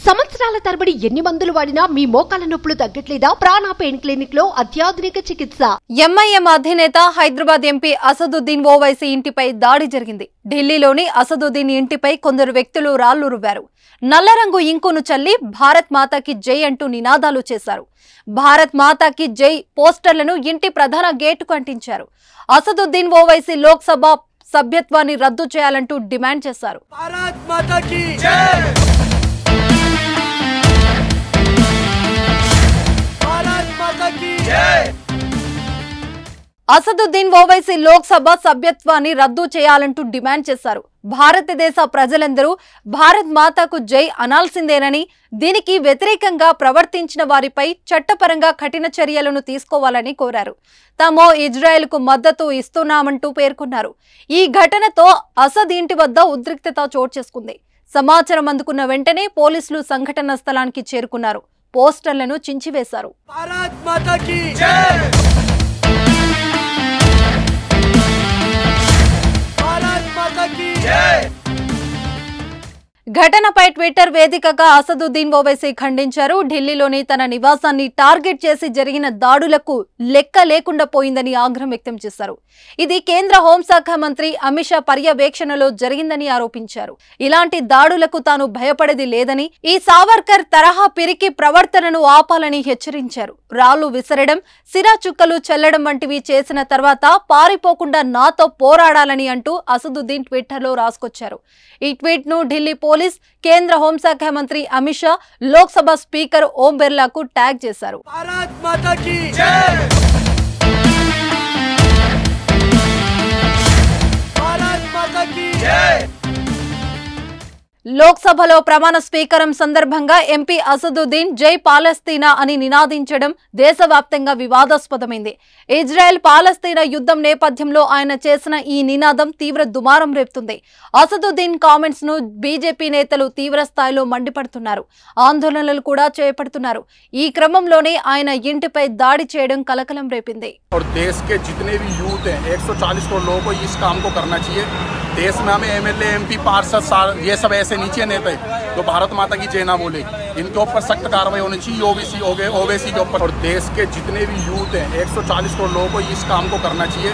సంవత్సరాల తరబడి ఎన్ని మందులు వాడినా మీ మోకాల నొప్పులు తగ్గట్లేదా? ప్రాణ పెయిన్ క్లినిక్ లో అత్యాధునిక చికిత్స. ఎంఐఎం అధినేత హైదరాబాద్ ఎంపీ అసదుద్దీన్ ఓవైసీ ఇంటిపై దాడి జరిగింది. ఢిల్లీలోని అసదుద్దీన్ ఇంటిపై కొందరు వ్యక్తులు రాళ్లు రువ్వారు. నల్లరంగు ఇంకును చల్లి భారత్ మాతాకి జై అంటూ నినాదాలు చేశారు. భారత్ మాతాకి జై పోస్టర్లను ఇంటి ప్రధాన గేటుకు అంటించారు. అసదుద్దీన్ ఓవైసీ లోక్సభ సభ్యత్వాన్ని రద్దు చేయాలంటూ డిమాండ్ చేశారు. అసదుద్దీన్ ఓవైసీ లోక్సభ సభ్యత్వాన్ని రద్దు చేయాలంటూ డిమాండ్ చేశారు. భారతదేశ ప్రజలందరూ భారత్ మాతాకు జై అనాల్సిందేనని, దీనికి వ్యతిరేకంగా ప్రవర్తించిన వారిపై చట్టపరంగా కఠిన చర్యలను తీసుకోవాలని కోరారు. తాము ఇజ్రాయెల్కు మద్దతు ఇస్తున్నామంటూ పేర్కొన్నారు. ఈ ఘటనతో అసద్ ఇంటి వద్ద ఉద్రిక్తత చోటు చేసుకుంది. సమాచారం అందుకున్న వెంటనే పోలీసులు సంఘటన స్థలానికి చేరుకున్నారు. పోస్టర్లను చించివేశారు. ఘటనపై ట్విట్టర్ వేదికగా అసదుద్దీన్ ఓవైసీ ఖండించారు. ఢిల్లీలోని తన నివాసాన్ని టార్గెట్ చేసి జరిగిన దాడులకు లెక్క లేకుండా పోయిందని ఆగ్రహం వ్యక్తం చేశారు. ఇది కేంద్ర హోంశాఖ మంత్రి అమిత్ షా పర్యవేక్షణలో జరిగిందని ఆరోపించారు. ఇలాంటి దాడులకు తాను భయపడేది లేదని, ఈ సావర్కర్ తరహా పిరికి ప్రవర్తనను ఆపాలని హెచ్చరించారు. రాళ్లు విసరడం, సిరా చుక్కలు చల్లడం వంటివి చేసిన తర్వాత పారిపోకుండా నాతో పోరాడాలని అంటూ అసదుద్దీన్ ట్విట్టర్లో రాసుకొచ్చారు. ఈ ట్వీట్ ను ఢిల్లీ పోలీస్, కేంద్ర హోంశాఖ మంత్రి అమిత్ షా, లోక్సభ స్పీకర్ ఓం బిర్లాకు ట్యాగ్ చేశారు. లోక్సభలో ప్రమాణ స్వీకారం సందర్భంగా ఎంపీ అసదుద్దీన్ జై పాలస్తీనా అని నినాదించడం దేశవ్యాప్తంగా వివాదాస్పదమైంది. ఇజ్రాయెల్ పాలస్తీనా యుద్ధం నేపథ్యంలో ఆయన చేసిన ఈ నినాదం తీవ్ర దుమారం రేపుతుంది. అసదుద్దీన్ కామెంట్స్ ను బీజేపీ నేతలు తీవ్ర స్థాయిలో మండిపడుతున్నారు. ఆందోళనలు కూడా చేపడుతున్నారు. ఈ క్రమంలోనే ఆయన ఇంటిపై దాడి చేయడం కలకలం రేపింది. देश में हमें एमएलए एमपी पार्षद ये सब ऐसे नीचे नेता तो भारत माता की जय ना बोले, इनके ऊपर सख्त कार्रवाई होनी चाहिए ओवैसी के ऊपर। और देश के जितने भी यूथ हैं 140 करोड़ लोगों को इस काम को करना चाहिए।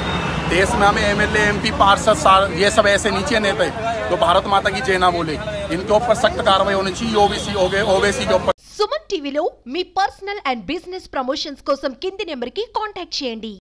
देश में हमें एमएलए एमपी पार्षद ये सब ऐसे नीचे नेता तो भारत माता की जय ना बोले, इनके ऊपर सख्त कार्रवाई होनी चाहिए ओवैसी के ऊपर। సుమన్ టీవీలో మీ పర్సనల్ అండ్ బిజినెస్ ప్రమోషన్స్ కోసం కింది నెంబర్కి కాంటాక్ట్ చేయండి.